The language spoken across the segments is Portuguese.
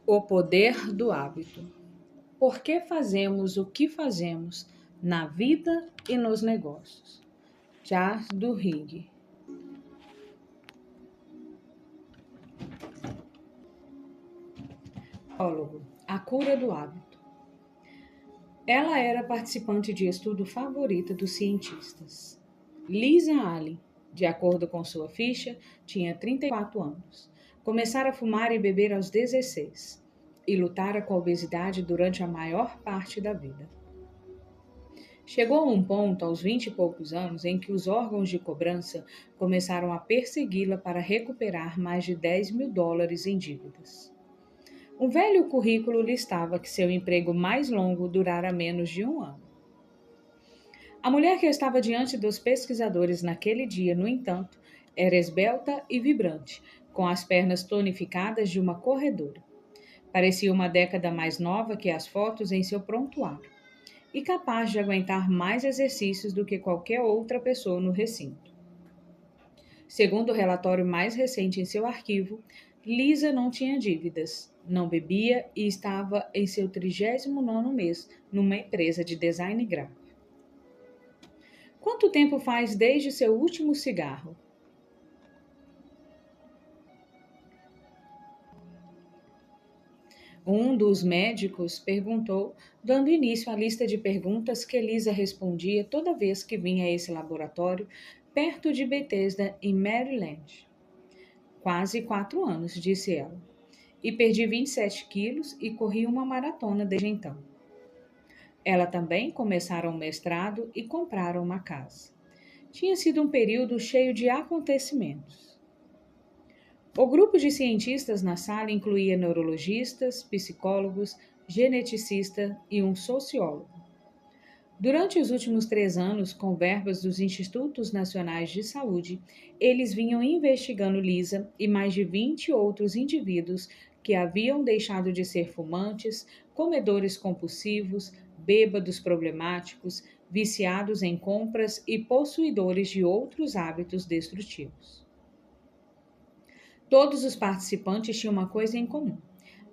O poder do hábito. Por que fazemos o que fazemos na vida e nos negócios? Charles Duhigg. Prólogo. A cura do hábito. Ela era participante de estudo favorita dos cientistas. Lisa Allen, de acordo com sua ficha, tinha 34 anos. Começara a fumar e beber aos 16 e lutara com a obesidade durante a maior parte da vida. Chegou a um ponto, aos 20 e poucos anos, em que os órgãos de cobrança começaram a persegui-la para recuperar mais de US$ 10.000 em dívidas. Um velho currículo listava que seu emprego mais longo durara menos de um ano. A mulher que estava diante dos pesquisadores naquele dia, no entanto, era esbelta e vibrante, com as pernas tonificadas de uma corredora. Parecia uma década mais nova que as fotos em seu prontuário e capaz de aguentar mais exercícios do que qualquer outra pessoa no recinto. Segundo o relatório mais recente em seu arquivo, Lisa não tinha dívidas, não bebia e estava em seu 39º mês numa empresa de design gráfico. Quanto tempo faz desde seu último cigarro? Um dos médicos perguntou, dando início à lista de perguntas que Lisa respondia toda vez que vinha a esse laboratório, perto de Bethesda, em Maryland. Quase 4 anos, disse ela. E perdi 27 quilos e corri uma maratona desde então. Ela também começara um mestrado e comprara uma casa. Tinha sido um período cheio de acontecimentos. O grupo de cientistas na sala incluía neurologistas, psicólogos, geneticista e um sociólogo. Durante os últimos 3 anos, com verbas dos Institutos Nacionais de Saúde, eles vinham investigando Lisa e mais de 20 outros indivíduos que haviam deixado de ser fumantes, comedores compulsivos, bêbados problemáticos, viciados em compras e possuidores de outros hábitos destrutivos. Todos os participantes tinham uma coisa em comum.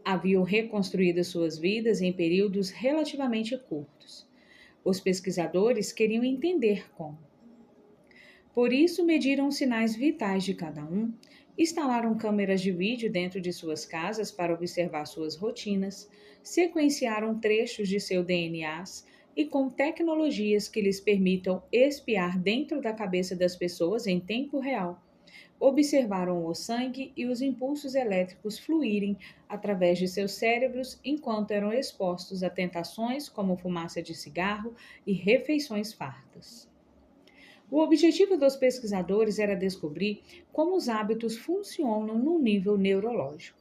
Haviam reconstruído suas vidas em períodos relativamente curtos. Os pesquisadores queriam entender como. Por isso, mediram os sinais vitais de cada um, instalaram câmeras de vídeo dentro de suas casas para observar suas rotinas, sequenciaram trechos de seu DNAs e com tecnologias que lhes permitam espiar dentro da cabeça das pessoas em tempo real, observaram o sangue e os impulsos elétricos fluírem através de seus cérebros enquanto eram expostos a tentações como fumaça de cigarro e refeições fartas. O objetivo dos pesquisadores era descobrir como os hábitos funcionam no nível neurológico,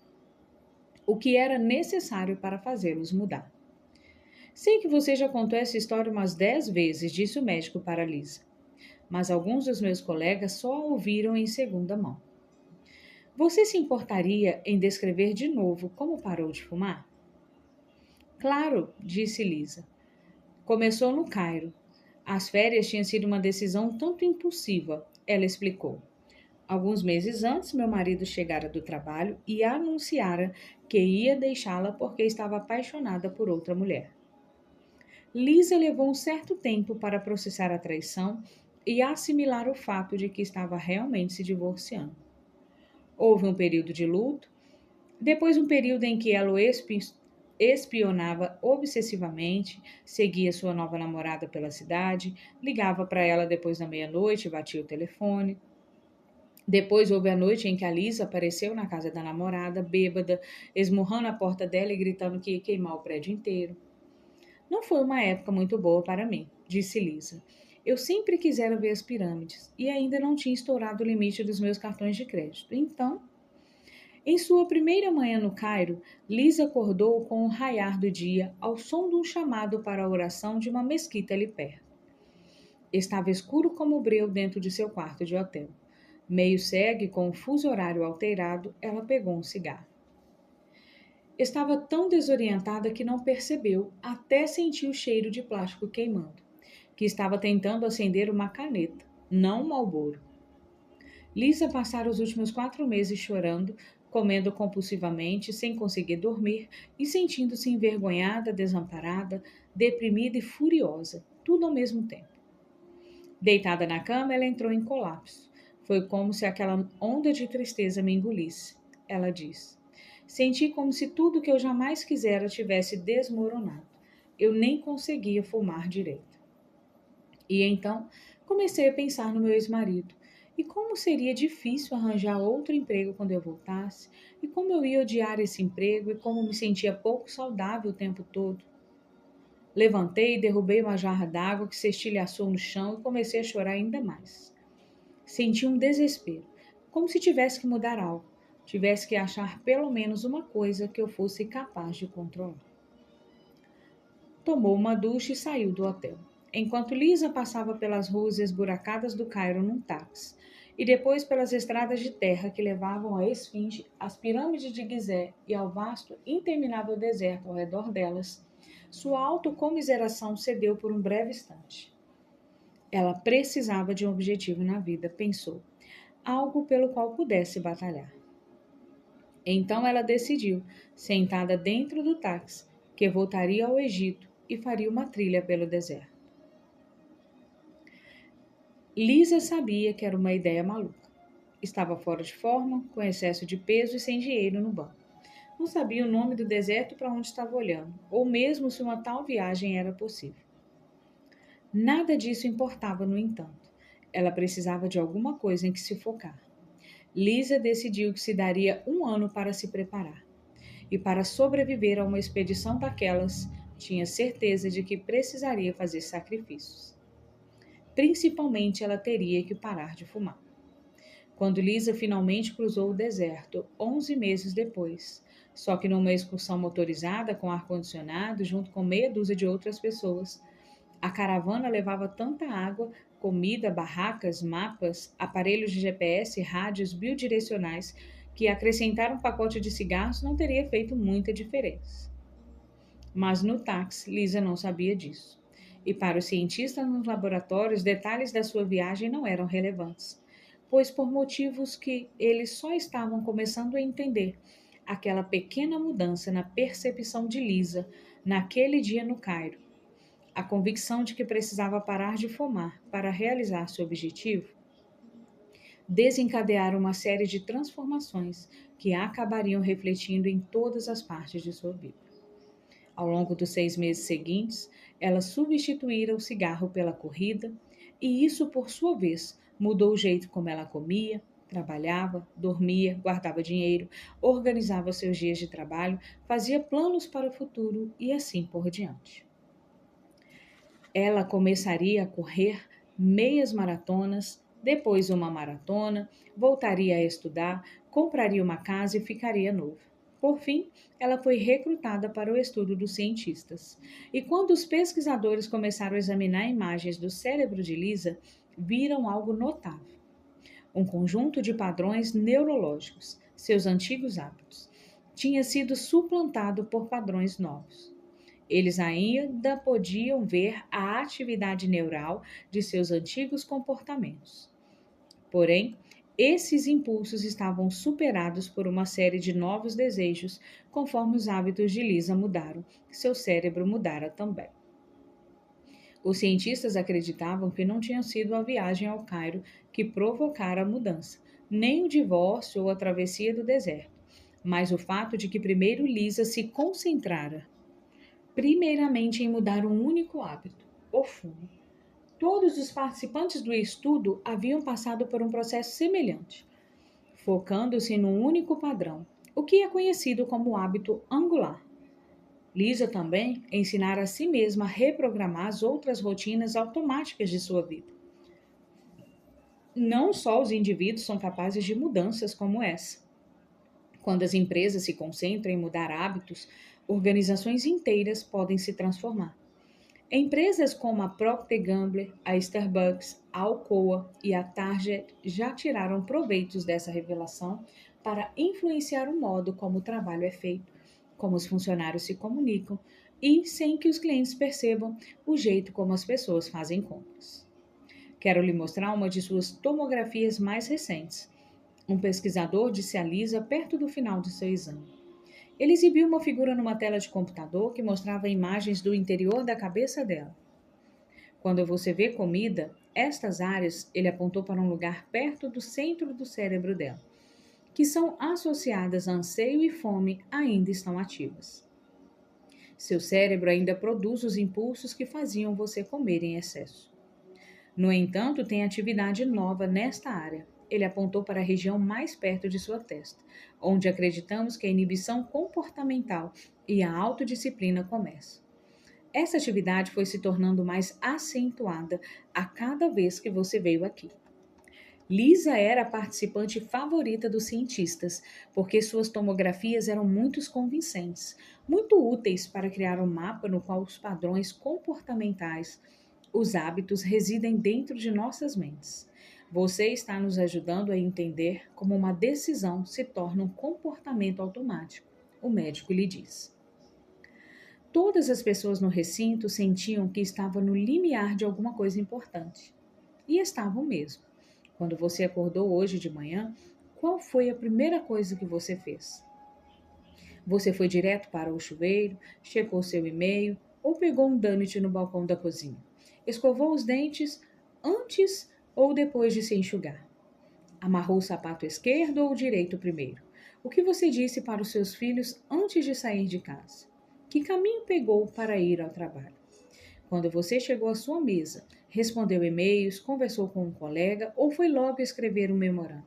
o que era necessário para fazê-los mudar. Sei que você já contou essa história umas 10 vezes, disse o médico para Lisa, mas alguns dos meus colegas só a ouviram em segunda mão. Você se importaria em descrever de novo como parou de fumar? Claro, disse Lisa. Começou no Cairo. As férias tinham sido uma decisão tanto impulsiva, ela explicou. Alguns meses antes, meu marido chegara do trabalho e anunciara que ia deixá-la porque estava apaixonada por outra mulher. Lisa levou um certo tempo para processar a traição e assimilar o fato de que estava realmente se divorciando. Houve um período de luto, depois um período em que ela o espionava obsessivamente, seguia sua nova namorada pela cidade, ligava para ela depois da meia-noite e batia o telefone. Depois houve a noite em que a Lisa apareceu na casa da namorada, bêbada, esmurrando a porta dela e gritando que ia queimar o prédio inteiro. Não foi uma época muito boa para mim, disse Lisa. Eu sempre quisera ver as pirâmides e ainda não tinha estourado o limite dos meus cartões de crédito. Então, em sua primeira manhã no Cairo, Lisa acordou com o raiar do dia ao som de um chamado para a oração de uma mesquita ali perto. Estava escuro como o breu dentro de seu quarto de hotel. Meio cega e com o fuso horário alterado, ela pegou um cigarro. Estava tão desorientada que não percebeu, até sentir o cheiro de plástico queimando, que estava tentando acender uma caneta, não um Marlboro. Lisa passara os últimos 4 meses chorando, comendo compulsivamente, sem conseguir dormir e sentindo-se envergonhada, desamparada, deprimida e furiosa, tudo ao mesmo tempo. Deitada na cama, ela entrou em colapso. Foi como se aquela onda de tristeza me engolisse. Ela diz. Senti como se tudo que eu jamais quisera tivesse desmoronado. Eu nem conseguia fumar direito. E então comecei a pensar no meu ex-marido. E como seria difícil arranjar outro emprego quando eu voltasse, e como eu ia odiar esse emprego, e como me sentia pouco saudável o tempo todo. Levantei e derrubei uma jarra d'água que se estilhaçou no chão e comecei a chorar ainda mais. Senti um desespero, como se tivesse que mudar algo, tivesse que achar pelo menos uma coisa que eu fosse capaz de controlar. Tomou uma ducha e saiu do hotel, enquanto Lisa passava pelas ruas esburacadas do Cairo num táxi, e depois pelas estradas de terra que levavam à Esfinge, às pirâmides de Gizé e ao vasto, interminável deserto ao redor delas. Sua autocomiseração cedeu por um breve instante. Ela precisava de um objetivo na vida, pensou, algo pelo qual pudesse batalhar. Então ela decidiu, sentada dentro do táxi, que voltaria ao Egito e faria uma trilha pelo deserto. Lisa sabia que era uma ideia maluca. Estava fora de forma, com excesso de peso e sem dinheiro no banco. Não sabia o nome do deserto para onde estava olhando, ou mesmo se uma tal viagem era possível. Nada disso importava, no entanto. Ela precisava de alguma coisa em que se focar. Lisa decidiu que se daria 1 ano para se preparar. E para sobreviver a uma expedição daquelas, tinha certeza de que precisaria fazer sacrifícios. Principalmente, ela teria que parar de fumar. Quando Lisa finalmente cruzou o deserto, 11 meses depois, só que numa excursão motorizada com ar-condicionado, junto com meia dúzia de outras pessoas, a caravana levava tanta água, comida, barracas, mapas, aparelhos de GPS, rádios bidirecionais, que acrescentar um pacote de cigarros não teria feito muita diferença. Mas no táxi, Lisa não sabia disso. E para os cientistas nos laboratórios, detalhes da sua viagem não eram relevantes, pois por motivos que eles só estavam começando a entender, aquela pequena mudança na percepção de Lisa naquele dia no Cairo, a convicção de que precisava parar de fumar para realizar seu objetivo, desencadearam uma série de transformações que acabariam refletindo em todas as partes de sua vida. Ao longo dos 6 meses seguintes, ela substituíra o cigarro pela corrida, e isso, por sua vez, mudou o jeito como ela comia, trabalhava, dormia, guardava dinheiro, organizava seus dias de trabalho, fazia planos para o futuro e assim por diante. Ela começaria a correr meias maratonas, depois uma maratona, voltaria a estudar, compraria uma casa e ficaria noiva. Por fim, ela foi recrutada para o estudo dos cientistas. E quando os pesquisadores começaram a examinar imagens do cérebro de Lisa, viram algo notável. Um conjunto de padrões neurológicos, seus antigos hábitos, tinha sido suplantado por padrões novos. Eles ainda podiam ver a atividade neural de seus antigos comportamentos. Porém, esses impulsos estavam superados por uma série de novos desejos, conforme os hábitos de Lisa mudaram, seu cérebro mudara também. Os cientistas acreditavam que não tinha sido a viagem ao Cairo que provocara a mudança, nem o divórcio ou a travessia do deserto, mas o fato de que primeiro Lisa se concentrara primeiramente em mudar um único hábito, o fumo. Todos os participantes do estudo haviam passado por um processo semelhante, focando-se num único padrão, o que é conhecido como hábito angular. Lisa também ensinara a si mesma a reprogramar as outras rotinas automáticas de sua vida. Não só os indivíduos são capazes de mudanças como essa. Quando as empresas se concentram em mudar hábitos, organizações inteiras podem se transformar. Empresas como a Procter & Gamble, a Starbucks, a Alcoa e a Target já tiraram proveitos dessa revelação para influenciar o modo como o trabalho é feito, como os funcionários se comunicam e, sem que os clientes percebam, o jeito como as pessoas fazem compras. Quero lhe mostrar uma de suas tomografias mais recentes. Um pesquisador disse a Lisa perto do final de seu exame. Ele exibiu uma figura numa tela de computador que mostrava imagens do interior da cabeça dela. Quando você vê comida, estas áreas, ele apontou para um lugar perto do centro do cérebro dela, que são associadas a anseio e fome, ainda estão ativas. Seu cérebro ainda produz os impulsos que faziam você comer em excesso. No entanto, tem atividade nova nesta área. Ele apontou para a região mais perto de sua testa, onde acreditamos que a inibição comportamental e a autodisciplina começam. Essa atividade foi se tornando mais acentuada a cada vez que você veio aqui. Lisa era a participante favorita dos cientistas, porque suas tomografias eram muito convincentes, muito úteis para criar um mapa no qual os padrões comportamentais, os hábitos residem dentro de nossas mentes. Você está nos ajudando a entender como uma decisão se torna um comportamento automático, o médico lhe diz. Todas as pessoas no recinto sentiam que estavam no limiar de alguma coisa importante. E estavam mesmo. Quando você acordou hoje de manhã, qual foi a primeira coisa que você fez? Você foi direto para o chuveiro, checou seu e-mail ou pegou um donut no balcão da cozinha? Escovou os dentes antes ou depois de se enxugar? Amarrou o sapato esquerdo ou o direito primeiro? O que você disse para os seus filhos antes de sair de casa? Que caminho pegou para ir ao trabalho? Quando você chegou à sua mesa, respondeu e-mails, conversou com um colega ou foi logo escrever um memorando?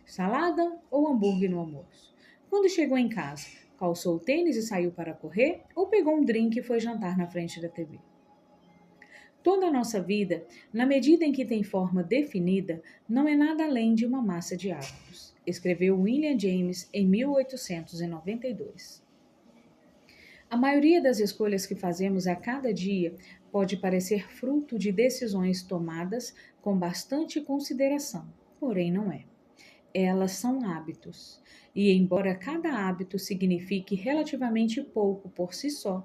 Salada ou hambúrguer no almoço? Quando chegou em casa, calçou o tênis e saiu para correr ou pegou um drink e foi jantar na frente da TV? Toda a nossa vida, na medida em que tem forma definida, não é nada além de uma massa de hábitos, escreveu William James em 1892. A maioria das escolhas que fazemos a cada dia pode parecer fruto de decisões tomadas com bastante consideração, porém não é. Elas são hábitos, e embora cada hábito signifique relativamente pouco por si só,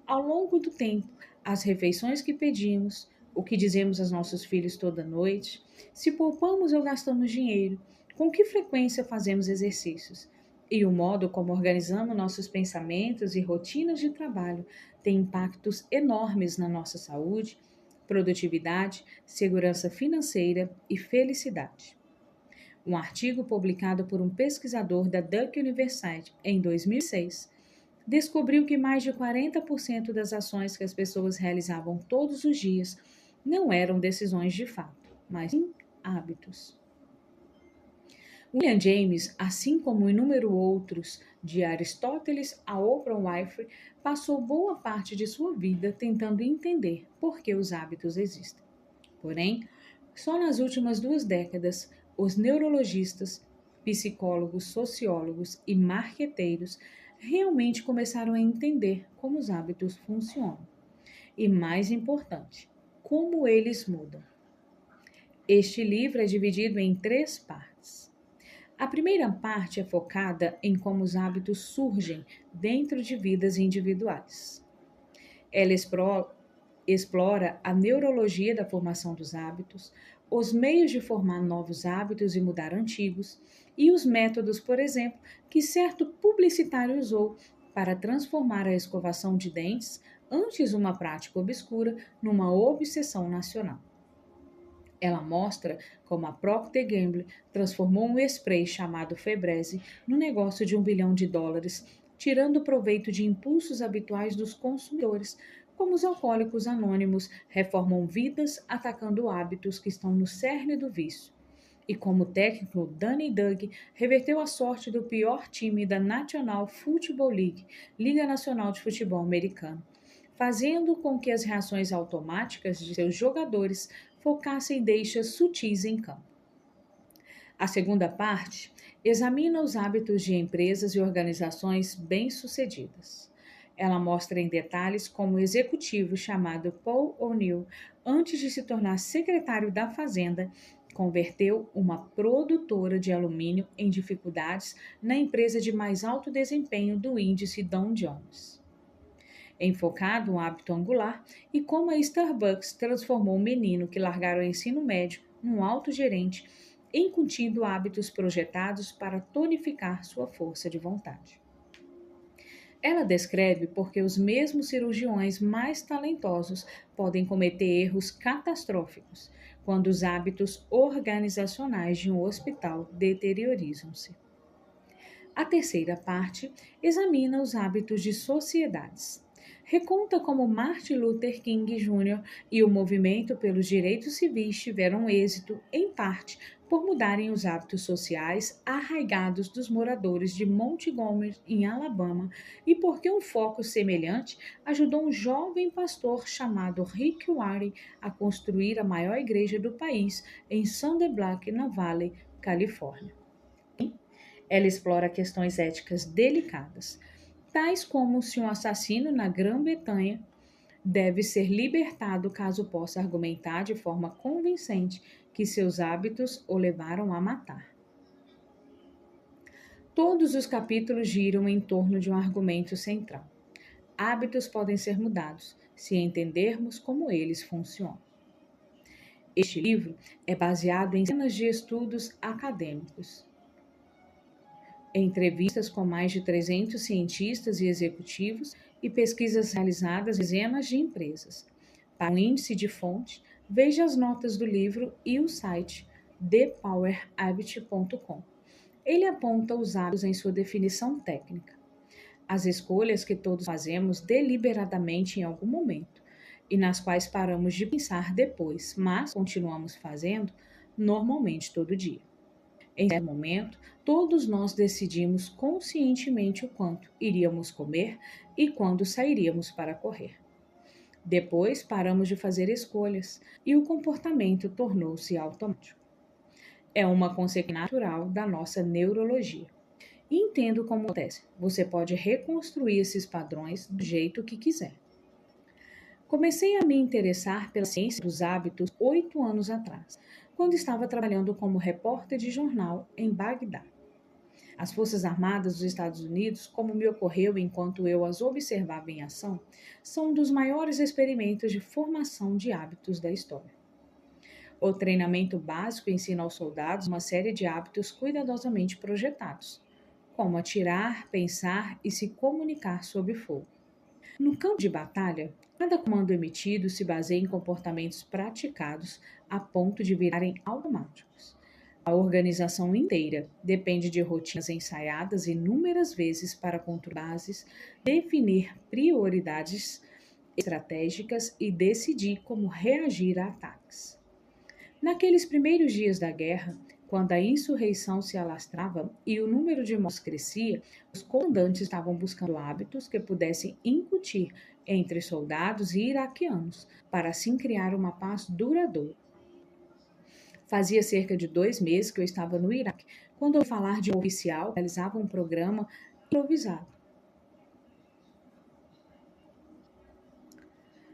ao longo do tempo, as refeições que pedimos, o que dizemos aos nossos filhos toda noite, se poupamos ou gastamos dinheiro, com que frequência fazemos exercícios, e o modo como organizamos nossos pensamentos e rotinas de trabalho tem impactos enormes na nossa saúde, produtividade, segurança financeira e felicidade. Um artigo publicado por um pesquisador da Duke University em 2006 descobriu que mais de 40% das ações que as pessoas realizavam todos os dias não eram decisões de fato, mas sim hábitos. William James, assim como inúmeros outros, de Aristóteles a Oprah Winfrey, passou boa parte de sua vida tentando entender por que os hábitos existem. Porém, só nas últimas 2 décadas, os neurologistas, psicólogos, sociólogos e marqueteiros realmente começaram a entender como os hábitos funcionam. E mais importante, como eles mudam. Este livro é dividido em 3 partes. A primeira parte é focada em como os hábitos surgem dentro de vidas individuais. Ela explora a neurologia da formação dos hábitos, os meios de formar novos hábitos e mudar antigos, e os métodos, por exemplo, que certo publicitário usou para transformar a escovação de dentes, antes uma prática obscura, numa obsessão nacional. Ela mostra como a Procter Gamble transformou um spray chamado Febreze no negócio de $1 bilhão, tirando proveito de impulsos habituais dos consumidores, como os alcoólicos anônimos reformam vidas atacando hábitos que estão no cerne do vício. E como o técnico Danny Doug reverteu a sorte do pior time da National Football League, Liga Nacional de Futebol Americano, fazendo com que as reações automáticas de seus jogadores focassem deixas sutis em campo. A segunda parte examina os hábitos de empresas e organizações bem-sucedidas. Ela mostra em detalhes como o executivo chamado Paul O'Neill, antes de se tornar secretário da Fazenda, converteu uma produtora de alumínio em dificuldades na empresa de mais alto desempenho do índice Dow Jones. Enfocado um hábito angular e como a Starbucks transformou um menino que largara o ensino médio num alto gerente incutindo hábitos projetados para tonificar sua força de vontade. Ela descreve porque os mesmos cirurgiões mais talentosos podem cometer erros catastróficos quando os hábitos organizacionais de um hospital deteriorizam-se. A terceira parte examina os hábitos de sociedades. Reconta como Martin Luther King Jr. e o movimento pelos direitos civis tiveram êxito, em parte, por mudarem os hábitos sociais arraigados dos moradores de Montgomery, em Alabama, e porque um foco semelhante ajudou um jovem pastor chamado Rick Warren a construir a maior igreja do país em Sunday Black, na Valley, Califórnia. Ela explora questões éticas delicadas, tais como se um assassino na Grã-Bretanha deve ser libertado caso possa argumentar de forma convincente que seus hábitos o levaram a matar. Todos os capítulos giram em torno de um argumento central. Hábitos podem ser mudados se entendermos como eles funcionam. Este livro é baseado em cenas de estudos acadêmicos, entrevistas com mais de 300 cientistas e executivos e pesquisas realizadas em dezenas de empresas. Para o índice de fonte, veja as notas do livro e o site thepowerhabit.com. Ele aponta os hábitos em sua definição técnica. As escolhas que todos fazemos deliberadamente em algum momento e nas quais paramos de pensar depois, mas continuamos fazendo normalmente todo dia. Em certo momento, todos nós decidimos conscientemente o quanto iríamos comer e quando sairíamos para correr. Depois, paramos de fazer escolhas e o comportamento tornou-se automático. É uma consequência natural da nossa neurologia. E entendo como acontece. Você pode reconstruir esses padrões do jeito que quiser. Comecei a me interessar pela ciência dos hábitos 8 anos atrás, quando estava trabalhando como repórter de jornal em Bagdá. As Forças Armadas dos Estados Unidos, como me ocorreu enquanto eu as observava em ação, são um dos maiores experimentos de formação de hábitos da história. O treinamento básico ensina aos soldados uma série de hábitos cuidadosamente projetados, como atirar, pensar e se comunicar sob fogo. No campo de batalha, cada comando emitido se baseia em comportamentos praticados a ponto de virarem automáticos. A organização inteira depende de rotinas ensaiadas inúmeras vezes para controlar bases, definir prioridades estratégicas e decidir como reagir a ataques. Naqueles primeiros dias da guerra, quando a insurreição se alastrava e o número de mortos crescia, os comandantes estavam buscando hábitos que pudessem incutir entre soldados e iraquianos, para assim criar uma paz duradoura. Fazia cerca de 2 meses que eu estava no Iraque, quando ouvi falar de um oficial que realizava um programa improvisado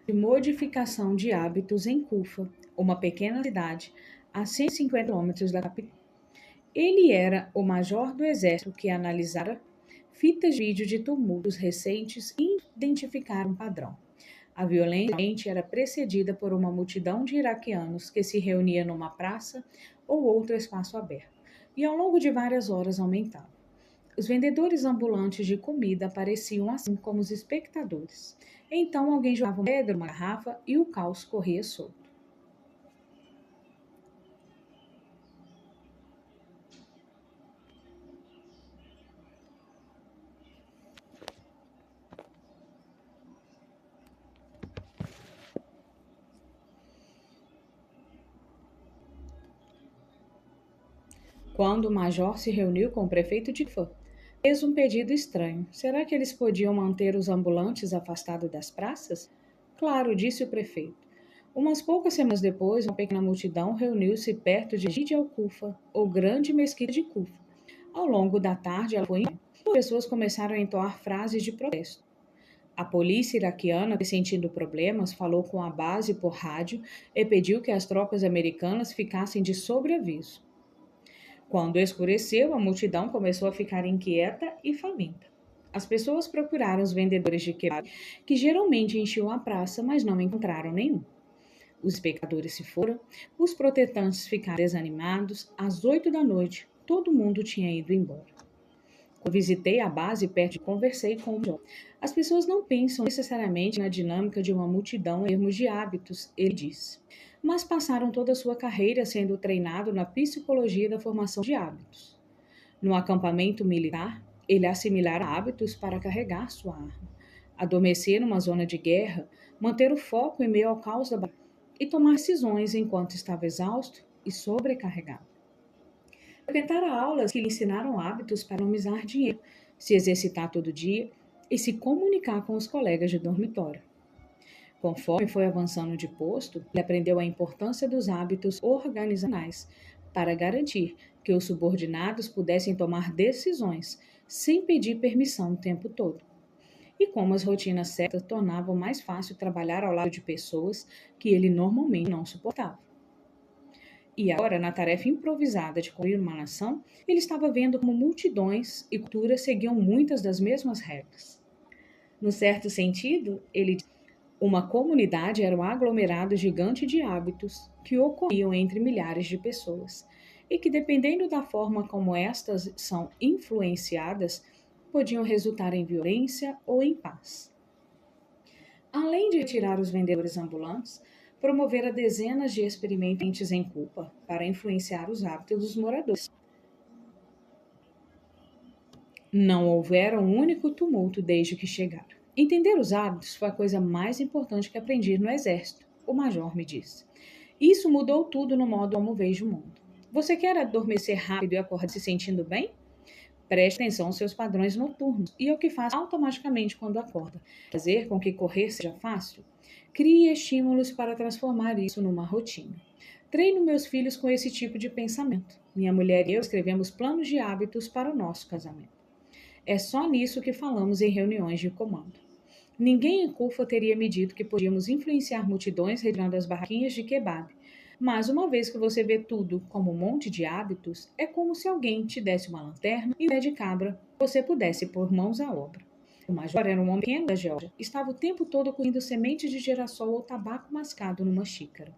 de modificação de hábitos em Kufa, uma pequena cidade a 150 quilômetros da capital. Ele era o major do exército que analisara fitas de vídeo de tumultos recentes e identificara um padrão. A violência era precedida por uma multidão de iraquianos que se reunia numa praça ou outro espaço aberto, e ao longo de várias horas aumentava. Os vendedores ambulantes de comida apareciam assim como os espectadores. Então alguém jogava uma pedra, uma garrafa e o caos corria solto. Quando o major se reuniu com o prefeito de Fã, fez um pedido estranho. Será que eles podiam manter os ambulantes afastados das praças? Claro, disse o prefeito. Umas poucas semanas depois, uma pequena multidão reuniu-se perto de Masjid al-Kufa, ou Grande Mesquita de Kufa. Ao longo da tarde, ela foi as pessoas começaram a entoar frases de protesto. A polícia iraquiana, sentindo problemas, falou com a base por rádio e pediu que as tropas americanas ficassem de sobreaviso. Quando escureceu, a multidão começou a ficar inquieta e faminta. As pessoas procuraram os vendedores de kebab, que geralmente enchiam a praça, mas não encontraram nenhum. Os espectadores se foram, os protestantes ficaram desanimados. Às 8 da noite, todo mundo tinha ido embora. Quando visitei a base perto e conversei com o John. As pessoas não pensam necessariamente na dinâmica de uma multidão em termos de hábitos, ele disse, mas passaram toda a sua carreira sendo treinado na psicologia da formação de hábitos. No acampamento militar, ele assimilara hábitos para carregar sua arma, adormecer numa zona de guerra, manter o foco em meio ao caos da batalha e tomar decisões enquanto estava exausto e sobrecarregado. Frequentara aulas que lhe ensinaram hábitos para economizar dinheiro, se exercitar todo dia e se comunicar com os colegas de dormitório. Conforme foi avançando de posto, ele aprendeu a importância dos hábitos organizacionais para garantir que os subordinados pudessem tomar decisões sem pedir permissão o tempo todo. E como as rotinas certas tornavam mais fácil trabalhar ao lado de pessoas que ele normalmente não suportava. E agora, na tarefa improvisada de construir uma nação, ele estava vendo como multidões e culturas seguiam muitas das mesmas regras. No certo sentido, ele disse, uma comunidade era um aglomerado gigante de hábitos que ocorriam entre milhares de pessoas e que, dependendo da forma como estas são influenciadas, podiam resultar em violência ou em paz. Além de retirar os vendedores ambulantes, promovera dezenas de experimentos em culpa para influenciar os hábitos dos moradores. Não houvera um único tumulto desde que chegaram. Entender os hábitos foi a coisa mais importante que aprendi no exército, o major me disse. Isso mudou tudo no modo como vejo o mundo. Você quer adormecer rápido e acordar se sentindo bem? Preste atenção aos seus padrões noturnos e ao que faz automaticamente quando acorda. Fazer com que correr seja fácil? Crie estímulos para transformar isso numa rotina. Treino meus filhos com esse tipo de pensamento. Minha mulher e eu escrevemos planos de hábitos para o nosso casamento. É só nisso que falamos em reuniões de comando. Ninguém em Cufa teria me dito que podíamos influenciar multidões retirando as barraquinhas de kebab. Mas uma vez que você vê tudo como um monte de hábitos, é como se alguém te desse uma lanterna e um pé de cabra, você pudesse pôr mãos à obra. O major era um homem pequeno da Geórgia. Estava o tempo todo colhendo sementes de girassol ou tabaco mascado numa xícara.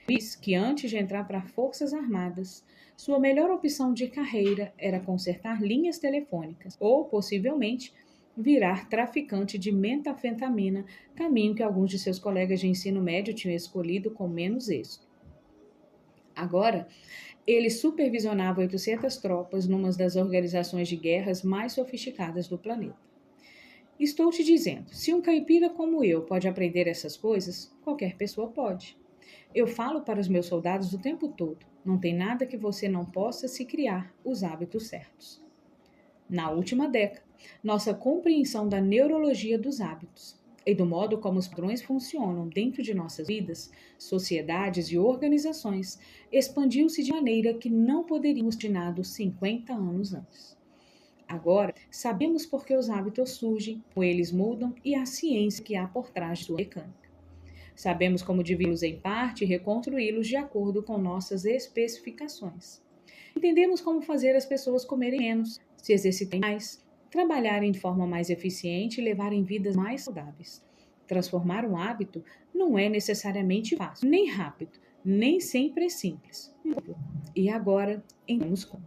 Diz que antes de entrar para Forças Armadas, sua melhor opção de carreira era consertar linhas telefônicas ou, possivelmente, virar traficante de metanfetamina, caminho que alguns de seus colegas de ensino médio tinham escolhido com menos êxito. Agora, ele supervisionava 800 tropas numa das organizações de guerras mais sofisticadas do planeta. Estou te dizendo, se um caipira como eu pode aprender essas coisas, qualquer pessoa pode. Eu falo para os meus soldados o tempo todo, não tem nada que você não possa se criar os hábitos certos. Na última década, nossa compreensão da neurologia dos hábitos e do modo como os padrões funcionam dentro de nossas vidas, sociedades e organizações expandiu-se de maneira que não poderíamos ter imaginado 50 anos antes. Agora, sabemos por que os hábitos surgem, como eles mudam e a ciência que há por trás de sua mecânica. Sabemos como dividi-los em parte e reconstruí-los de acordo com nossas especificações. Entendemos como fazer as pessoas comerem menos, se exercitarem mais, trabalharem de forma mais eficiente e levarem vidas mais saudáveis. Transformar um hábito não é necessariamente fácil, nem rápido, nem sempre é simples. E agora, entramos com.